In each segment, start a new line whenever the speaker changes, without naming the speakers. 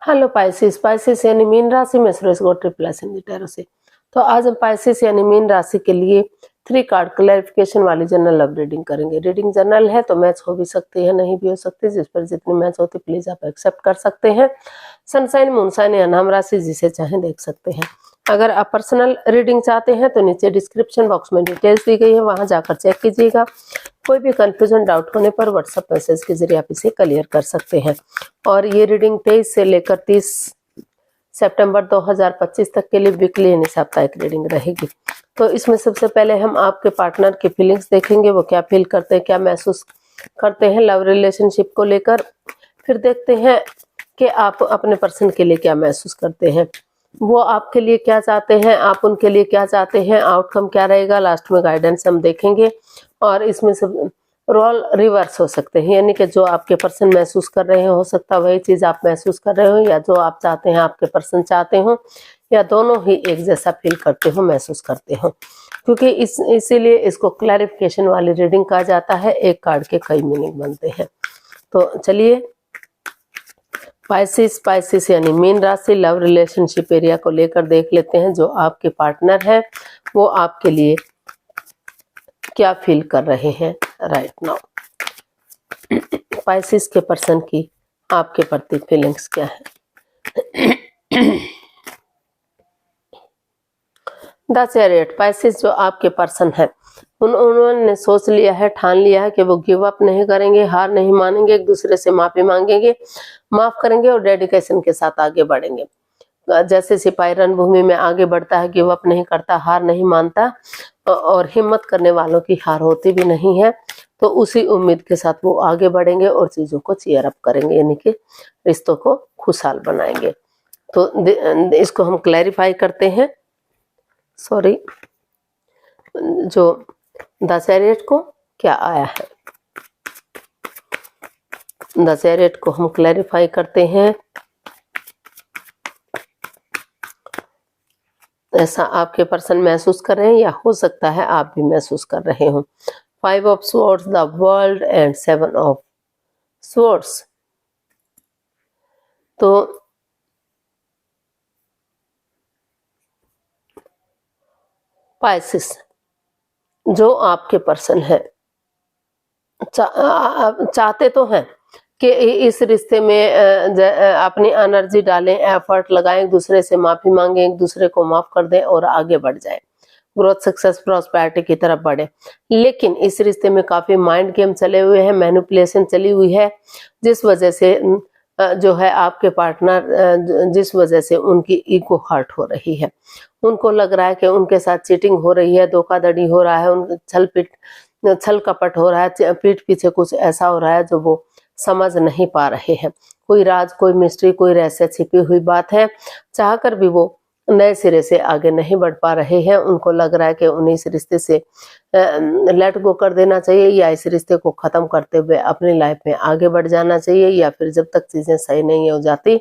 Hello Pisces. Pisces यानी mean राशि में सुरेश गोत्री प्लस हिंदी टैरो से। तो आज हम पाइसिस यानी मीन राशि के लिए 3 कार्ड क्लैरिफिकेशन वाली जनरल लव रीडिंग करेंगे। रीडिंग जनरल है तो मैच हो भी सकती है, नहीं भी हो सकती, जिस पर जितनी मैच होती प्लीज आप एक्सेप्ट कर सकते हैं। सनसाइन, मूनसाइन या नाम राशि जिसे चाहें देख सकते हैं। अगर आप पर्सनल रीडिंग चाहते हैं तो नीचे डिस्क्रिप्शन बॉक्स में डिटेल्स दी गई है, वहां जाकर चेक कीजिएगा। कोई भी कंफ्यूजन डाउट होने पर व्हाट्सएप मैसेज के जरिए आप इसे क्लियर कर सकते हैं। और ये रीडिंग 23 से लेकर 30 सितंबर 2025 तक के लिए वीकली यानी साप्ताहिक रीडिंग रहेगी। तो इसमें सबसे पहले हम आपके पार्टनर की फीलिंग्स देखेंगे, वो क्या फील करते हैं, क्या महसूस करते हैं लव रिलेशनशिप को लेकर। फिर देखते हैं कि आप अपने पर्सन के लिए क्या महसूस करते हैं, वो आपके लिए क्या चाहते हैं, आप उनके लिए क्या चाहते हैं, आउटकम क्या रहेगा। लास्ट में गाइडेंस हम देखेंगे। और इसमें सब रोल रिवर्स हो सकते हैं, यानी कि जो आपके पर्सन महसूस कर रहे हैं हो सकता है वही चीज आप महसूस कर रहे हो, या जो आप चाहते हैं आपके पर्सन चाहते हो, या दोनों ही एक जैसा फील करते हो, महसूस करते हो। क्योंकि इसीलिए इसको क्लैरिफिकेशन वाली रीडिंग कहा जाता है। एक कार्ड के कई मीनिंग बनते हैं। तो चलिए पाइसिस यानी मीन राशि लव रिलेशनशिप एरिया को लेकर देख लेते हैं। जो आपके पार्टनर है वो आपके लिए क्या फील कर रहे हैं राइट नाउ। पाइसिस के पर्सन की आपके प्रति फीलिंग्स क्या है। The chariot. पाइसिस जो आपके पर्सन है उन्होंने सोच लिया है, ठान लिया है कि वो गिव अप नहीं करेंगे, हार नहीं मानेंगे, एक दूसरे से माफी मांगेंगे, माफ करेंगे और डेडिकेशन के साथ आगे बढ़ेंगे। जैसे सिपाही रणभूमि में आगे बढ़ता है, गिव अप नहीं करता, हार नहीं मानता, और हिम्मत करने वालों की हार होती भी नहीं है। तो उसी उम्मीद के साथ वो आगे बढ़ेंगे और चीजों को चीयर अप करेंगे, यानी कि रिश्तों को खुशहाल बनाएंगे। तो इसको हम क्लैरिफाई करते हैं। सॉरी, जो द चैरियट को क्या आया है, द चैरियट को हम क्लैरिफाई करते हैं। ऐसा आपके पर्सन महसूस कर रहे हैं, या हो सकता है आप भी महसूस कर रहे हो। 5 of swords, the world and 7 of swords. तो पाइसिस जो आपके पर्सन है चाहते तो हैं कि इस रिश्ते में अपनी एनर्जी डालें, एफर्ट लगाएं, एक दूसरे से माफी मांगें, एक दूसरे को माफ कर दें और आगे बढ़ जाएं, ग्रोथ, सक्सेस, प्रॉस्पेरिटी की तरफ बढ़े। लेकिन इस रिश्ते में काफी माइंड गेम चले हुए हैं, मैनिपुलेशन चली हुई है, जिस वजह से जो है आपके पार्टनर, जिस वजह से उनकी ईगो हर्ट हो रही है। उनको लग रहा है कि उनके साथ चीटिंग हो रही है, धोखाधड़ी हो रहा है, उन छल कपट हो रहा है, पीठ पीछे कुछ ऐसा हो रहा है जो वो समझ नहीं पा रहे हैं। कोई राज, कोई मिस्ट्री, कोई रहस्य छिपी हुई बात है। चाहकर भी वो नए सिरे से आगे नहीं बढ़ पा रहे हैं। उनको लग रहा है कि उन्हें इस रिश्ते से लेट गो कर देना चाहिए, या इस रिश्ते को खत्म करते हुए अपनी लाइफ में आगे बढ़ जाना चाहिए, या फिर जब तक चीजें सही नहीं हो जाती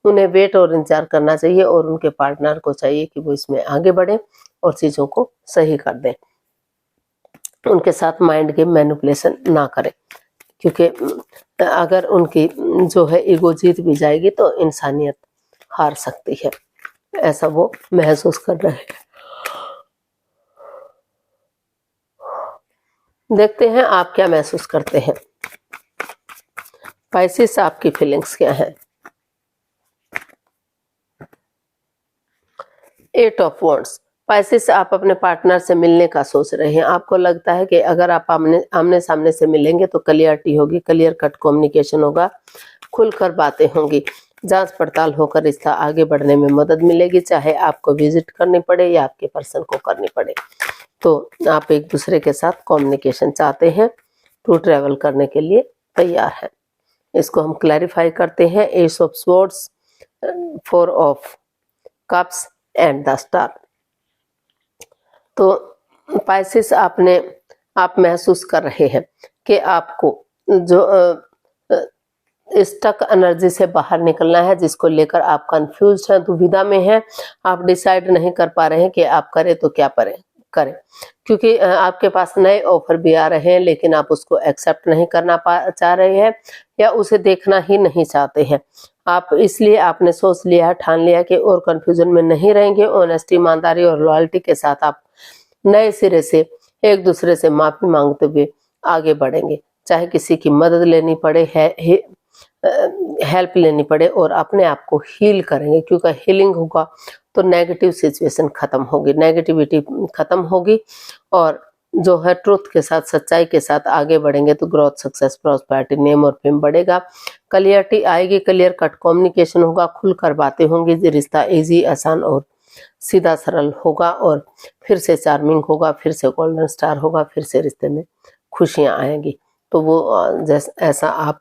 उन्हें वेट और इंतजार करना चाहिए। और उनके पार्टनर को चाहिए कि वो इसमें आगे बढ़े और चीजों को सही कर दें, उनके साथ माइंड गेम, मैनिपुलेशन ना करें। क्योंकि अगर उनकी जो है ईगो जीत भी जाएगी तो इंसानियत हार सकती है, ऐसा वो महसूस कर रहे हैं। देखते हैं आप क्या महसूस करते हैं। पाइसिस आपकी फीलिंग्स क्या है। 8 ऑफ वॉन्ड्स। पाइसिस आप अपने पार्टनर से मिलने का सोच रहे हैं। आपको लगता है कि अगर आप आमने सामने से मिलेंगे तो क्लियरिटी होगी, क्लियर कट कम्युनिकेशन होगा, खुलकर बातें होंगी, जांच पड़ताल होकर रिश्ता आगे बढ़ने में मदद मिलेगी, चाहे आपको विजिट करनी पड़े या आपके पर्सन को करनी पड़े। तो आप एक दूसरे के साथ कम्युनिकेशन चाहते हैं, टू ट्रैवल करने के लिए तैयार हैं। इसको हम क्लैरिफाई करते हैं। 8 of swords, 4 of cups and the star. तो पाइसिस आप महसूस कर रहे हैं कि आपको जो स्टक एनर्जी से बाहर निकलना है, जिसको लेकर आप कंफ्यूज हैं, दुविधा में हैं, आप डिसाइड नहीं कर पा रहे हैं कि आप करें तो क्या करें। क्योंकि आपके पास नए ऑफर भी आ रहे हैं, लेकिन आप उसको एक्सेप्ट नहीं करना चाह रहे हैं, या उसे देखना ही नहीं चाहते हैं। आप इसलिए आपने सोच लिया, ठान लिया कि और कंफ्यूजन में नहीं रहेंगे। ऑनेस्टी, ईमानदारी और लॉयल्टी के साथ आप नए सिरे से एक दूसरे से माफी मांगते हुए आगे बढ़ेंगे, चाहे किसी की मदद लेनी पड़े, हेल्प लेनी पड़े, और अपने आप को हील करेंगे, क्योंकि हीलिंग होगा तो नेगेटिव सिचुएशन खत्म होगी, नेगेटिविटी खत्म होगी, और जो है ट्रुथ के साथ, सच्चाई के साथ आगे बढ़ेंगे तो ग्रोथ, सक्सेस, प्रॉस्पेरिटी, नेम और फेम बढ़ेगा। क्लियरिटी आएगी, क्लियर कट कम्युनिकेशन होगा, खुलकर बातें होंगी, रिश्ता इजी, आसान और सीधा सरल होगा, और फिर से चार्मिंग होगा, फिर से गोल्डन स्टार होगा, फिर से रिश्ते में खुशियां आएंगी। तो वो ऐसा आप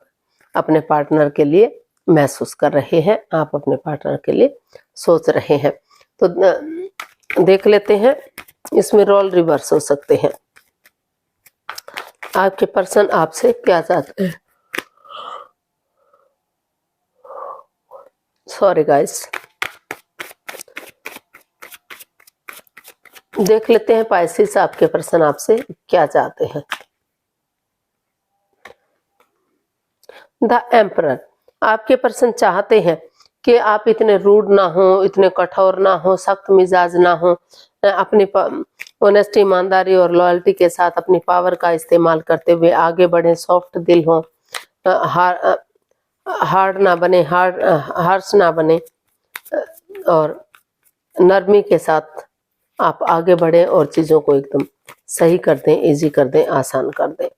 अपने पार्टनर के लिए महसूस कर रहे हैं, आप अपने पार्टनर के लिए सोच रहे हैं। तो देख लेते हैं, इसमें रोल रिवर्स हो सकते हैं। आपके पर्सन आपसे क्या चाहते हैं? सॉरी गाइस, देख लेते हैं पाइसेस आपके पर्सन आपसे क्या चाहते हैं। द एम्परर, आपके पर्सन चाहते हैं कि आप इतने रूड ना हो, इतने कठोर ना हो, सख्त मिजाज ना हो, अपनी ऑनेस्टी, ईमानदारी और लॉयल्टी के साथ अपनी पावर का इस्तेमाल करते हुए आगे बढ़े, सॉफ्ट दिल हो, हार्ड ना बने, हार्श ना बने, और नरमी के साथ आप आगे बढ़े और चीज़ों को एकदम सही कर दें, इजी कर दें, आसान कर दें।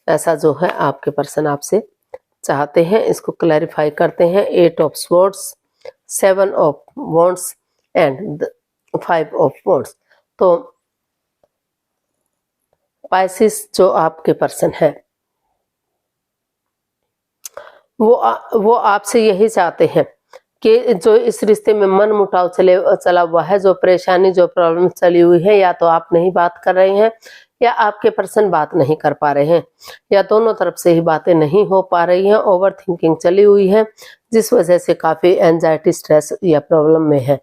ऐसा जो है आपके पर्सन आपसे चाहते हैं। इसको क्लैरिफाई करते हैं। 8 of swords, 7 of wands and 5 of wands. तो पाइसेस जो आपके पर्सन है वो आपसे यही चाहते हैं कि जो इस रिश्ते में मन मुटाव चला हुआ है, जो परेशानी, जो प्रॉब्लम चली हुई है, या तो आप नहीं बात कर रहे हैं या आपके पर्सन बात नहीं कर पा रहे हैं, या दोनों तरफ से ही बातें नहीं हो पा रही हैं, ओवर थिंकिंग चली हुई है, जिस वजह से काफ़ी एंजाइटी, स्ट्रेस या प्रॉब्लम में है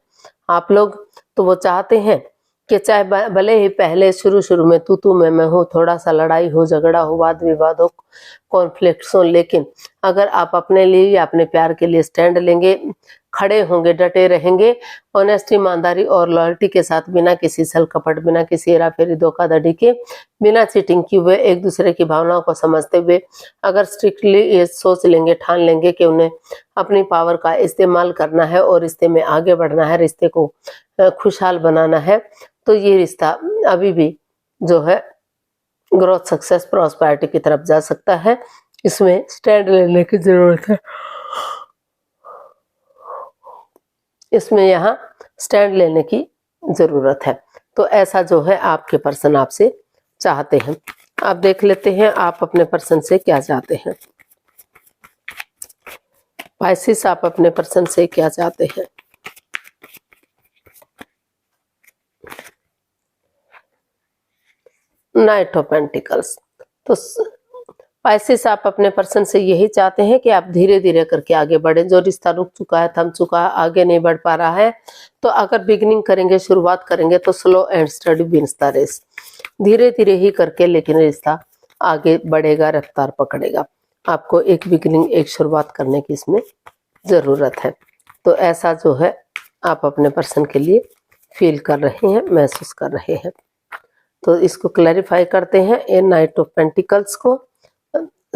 आप लोग। तो वो चाहते हैं कि चाहे भले ही पहले शुरू में तू मैं हो, थोड़ा सा लड़ाई हो, झगड़ा हो, वाद विवाद हो, कॉन्फ्लिक्ट्स हो, लेकिन अगर आप अपने लिए या अपने प्यार के लिए स्टैंड लेंगे, खड़े होंगे, डटे रहेंगे, ऑनेस्टी, ईमानदारी और लॉयल्टी के साथ, बिना किसी छल कपट, बिना किसी हेरा फेरी, धोखाधड़ी के, बिना चीटिंग किए हुए, एक दूसरे की भावनाओं को समझते हुए अगर स्ट्रिक्टली ये सोच लेंगे, ठान लेंगे कि उन्हें अपनी पावर का इस्तेमाल करना है और रिश्ते में आगे बढ़ना है, रिश्ते को खुशहाल बनाना है, तो ये रिश्ता अभी भी जो है ग्रोथ, सक्सेस, प्रॉस्पेरिटी की तरफ जा सकता है। इसमें स्टैंड लेने की जरूरत है। इसमें यहाँ स्टैंड लेने की जरूरत है। तो ऐसा जो है आपके पर्सन आपसे चाहते हैं। आप देख लेते हैं आप अपने पर्सन से क्या चाहते हैं। पाइसेस, आप अपने पर्सन से क्या चाहते हैं? Night of pentacles. तो पाइसेस, आप अपने पर्सन से यही चाहते हैं कि आप धीरे धीरे करके आगे बढ़े। जो रिश्ता रुक चुका है, थम चुका है, आगे नहीं बढ़ पा रहा है, तो अगर बिगिनिंग करेंगे, शुरुआत करेंगे, तो slow and steady wins the race. धीरे धीरे ही करके लेकिन रिश्ता आगे बढ़ेगा, रफ्तार पकड़ेगा। आपको एक बिगिनिंग, एक शुरुआत करने की इसमें जरूरत है। तो ऐसा जो है आप अपने पर्सन के लिए फील कर रहे हैं, महसूस कर रहे हैं। तो इसको क्लैरिफाई करते हैं। ए नाइट ऑफ पेंटिकल्स को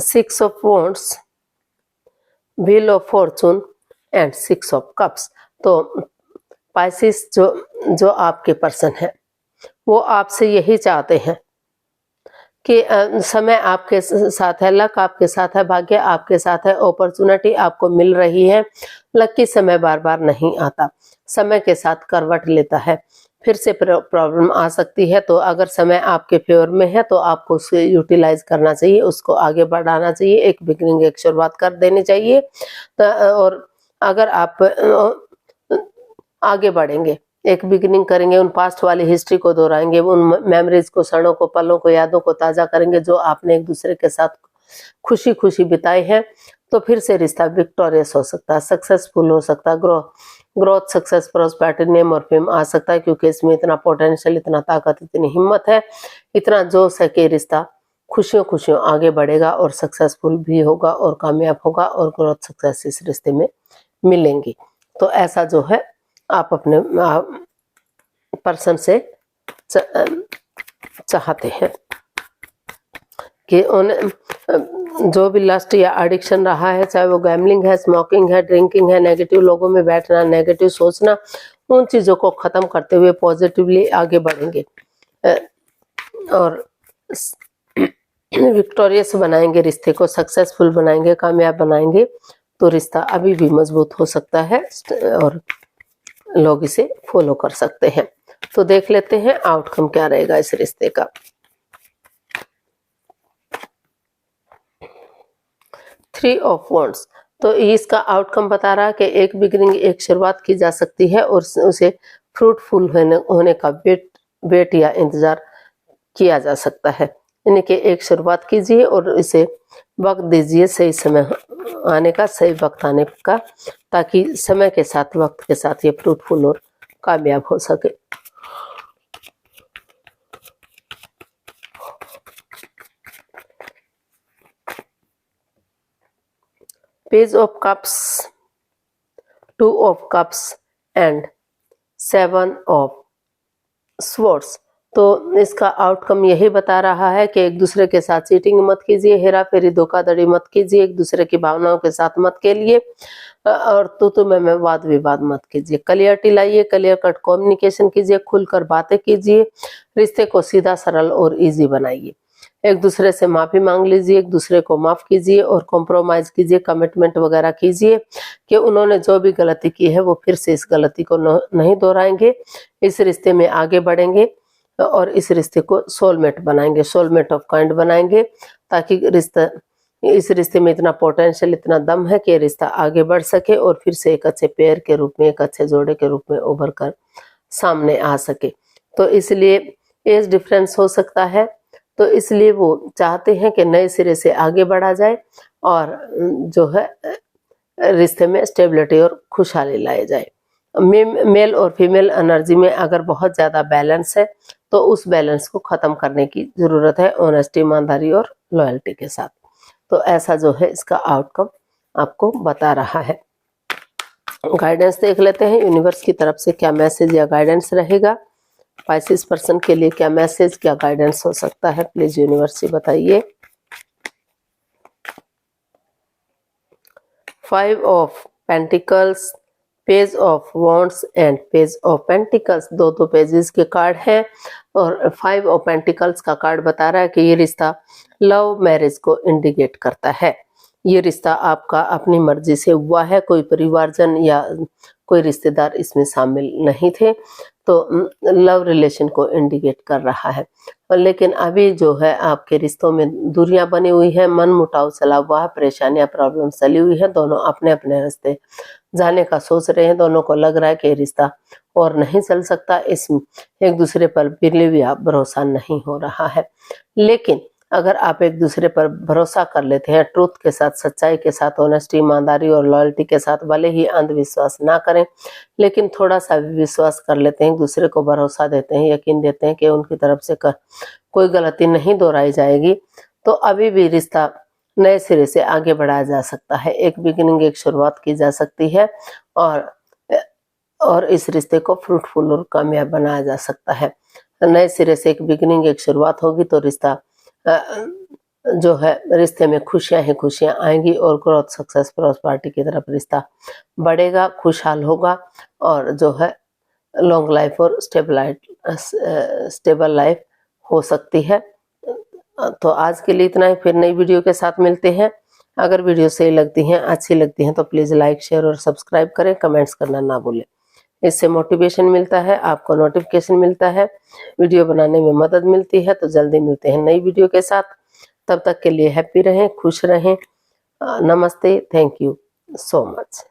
6 of wands, wheel of Fortune and 6 of cups. तो पाइसेस जो आपके पर्सन है वो आपसे यही चाहते हैं कि समय आपके साथ है, लक आपके साथ है, भाग्य आपके साथ है, अपॉर्चुनिटी आपको मिल रही है। लकी समय बार बार नहीं आता, समय के साथ करवट लेता है, फिर से प्रॉब्लम आ सकती है। तो अगर समय आपके फेवर में है तो आपको उसे यूटिलाइज करना चाहिए, उसको आगे बढ़ाना चाहिए, एक बिगिनिंग, एक शुरुआत कर देनी चाहिए। और अगर आप आगे बढ़ेंगे, एक बिगिनिंग करेंगे, उन पास्ट वाली हिस्ट्री को दोहराएंगे, उन मेमोरीज को, क्षणों को, पलों को, यादों को ताज़ा करेंगे जो आपने एक दूसरे के साथ खुशी खुशी बिताई है, तो फिर से रिश्ता विक्टोरियस हो सकता है, सक्सेसफुल हो सकता है, ग्रोथ, सक्सेस, प्रॉस्पेरिटी, नेम और फेम आ सकता है, क्योंकि इसमें इतना पोटेंशियल, इतना ताकत, इतनी हिम्मत है, इतना जोश है कि रिश्ता खुशियों खुशियों आगे बढ़ेगा और सक्सेसफुल भी होगा और कामयाब होगा और ग्रोथ, सक्सेस इस रिश्ते में मिलेंगी। तो ऐसा जो है आप अपने पर्सन से चाहते हैं कि उन्हें जो भी लस्ट या एडिक्शन रहा है, चाहे वो गैम्बलिंग है, स्मोकिंग है, ड्रिंकिंग है, नेगेटिव लोगों में बैठना, नेगेटिव सोचना, उन चीज़ों को ख़त्म करते हुए पॉजिटिवली आगे बढ़ेंगे और विक्टोरियस बनाएंगे, रिश्ते को सक्सेसफुल बनाएंगे, कामयाब बनाएंगे, तो रिश्ता अभी भी मजबूत हो सकता है और लोग इसे फॉलो कर सकते हैं। तो देख लेते हैं आउटकम क्या रहेगा इस रिश्ते का। 3 ऑफ वॉन्ड्स, तो इसका आउटकम बता रहा है कि एक बिगिनिंग, एक शुरुआत की जा सकती है और उसे फ्रूटफुल होने का वेट या इंतजार किया जा सकता है। यानी कि एक शुरुआत कीजिए और इसे वक्त दीजिए, सही समय आने का, सही वक्त आने का, ताकि समय के साथ, वक्त के साथ ये फ्रूटफुल और कामयाब हो सके। Page of cups, 2 of cups and 7 of swords, तो इसका आउटकम यही बता रहा है कि एक दूसरे के साथ चीटिंग मत कीजिए, हेरा फेरी, धोखाधड़ी मत कीजिए, एक दूसरे की भावनाओं के साथ मत खेलिए और तू में वाद विवाद मत कीजिए। क्लियरिटी लाइए, क्लियर कट कम्युनिकेशन कीजिए, खुलकर बातें कीजिए, रिश्ते को सीधा, सरल और इजी बनाइए। एक दूसरे से माफी मांग लीजिए, एक दूसरे को माफ कीजिए और कॉम्प्रोमाइज कीजिए, कमिटमेंट वगैरह कीजिए कि उन्होंने जो भी गलती की है वो फिर से इस गलती को नहीं दोहराएंगे, इस रिश्ते में आगे बढ़ेंगे और इस रिश्ते को सोलमेट बनाएंगे, सोलमेट ऑफ काइंड बनाएंगे, ताकि इस रिश्ते में इतना पोटेंशियल, इतना दम है कि रिश्ता आगे बढ़ सके और फिर से एक अच्छे पेयर के रूप में, एक अच्छे जोड़े के रूप में उभर कर सामने आ सके। तो इसलिए एज डिफरेंस हो सकता है, तो इसलिए वो चाहते हैं कि नए सिरे से आगे बढ़ा जाए और जो है रिश्ते में स्टेबिलिटी और खुशहाली लाई जाए। मेल और फीमेल एनर्जी में अगर बहुत ज़्यादा बैलेंस है तो उस बैलेंस को ख़त्म करने की ज़रूरत है, ऑनेस्टी, ईमानदारी और लॉयल्टी के साथ। तो ऐसा जो है इसका आउटकम आपको बता रहा है। गाइडेंस देख लेते हैं, यूनिवर्स की तरफ से क्या मैसेज या गाइडेंस रहेगा, पाइसेस पर्सन के लिए क्या मैसेज, क्या गाइडेंस हो सकता है, प्लीज यूनिवर्स से बताइए। 5 of pentacles, page of wands and page of pentacles, दो पेजेस के कार्ड हैं और 5 ऑफ पेंटिकल्स का कार्ड बता रहा है कि ये रिश्ता लव मैरिज को इंडिकेट करता है। ये रिश्ता आपका अपनी मर्जी से हुआ है, कोई परिवारजन या कोई रिश्तेदार इसमें शामिल नहीं थे, तो लव रिलेशन को इंडिकेट कर रहा है। लेकिन अभी जो है आपके रिश्तों में दूरियां बनी हुई है, मन मुटाव चला हुआ है, परेशानियां, प्रॉब्लम चली हुई है, दोनों अपने अपने रास्ते जाने का सोच रहे हैं, दोनों को लग रहा है कि रिश्ता और नहीं चल सकता, इस एक दूसरे पर बिलीव या भरोसा नहीं हो रहा है। लेकिन अगर आप एक दूसरे पर भरोसा कर लेते हैं, ट्रूथ के साथ, सच्चाई के साथ, ऑनेस्टी, ईमानदारी और लॉयल्टी के साथ, भले ही अंधविश्वास ना करें लेकिन थोड़ा सा भी विश्वास कर लेते हैं, एक दूसरे को भरोसा देते हैं, यकीन देते हैं कि उनकी तरफ से कोई गलती नहीं दोहराई जाएगी, तो अभी भी रिश्ता नए सिरे से आगे बढ़ाया जा सकता है। एक बिगिनिंग, एक शुरुआत की जा सकती है और इस रिश्ते को फ्रूटफुल और कामयाब बनाया जा सकता है। नए सिरे से एक बिगिनिंग, एक शुरुआत होगी तो रिश्ता जो है, रिश्ते में खुशियां ही खुशियां आएंगी और ग्रोथ, सक्सेस, प्रॉस्पेरिटी की तरफ रिश्ता बढ़ेगा, खुशहाल होगा और जो है लॉन्ग लाइफ और स्टेबल लाइफ हो सकती है। तो आज के लिए इतना ही, फिर नई वीडियो के साथ मिलते हैं। अगर वीडियो सही लगती हैं, अच्छी लगती हैं तो प्लीज़ लाइक, शेयर और सब्सक्राइब करें, कमेंट्स करना ना भूलें। इससे मोटिवेशन मिलता है, आपको नोटिफिकेशन मिलता है, वीडियो बनाने में मदद मिलती है। तो जल्दी मिलते हैं नई वीडियो के साथ, तब तक के लिए हैप्पी रहें, खुश रहें। नमस्ते, थैंक यू सो मच।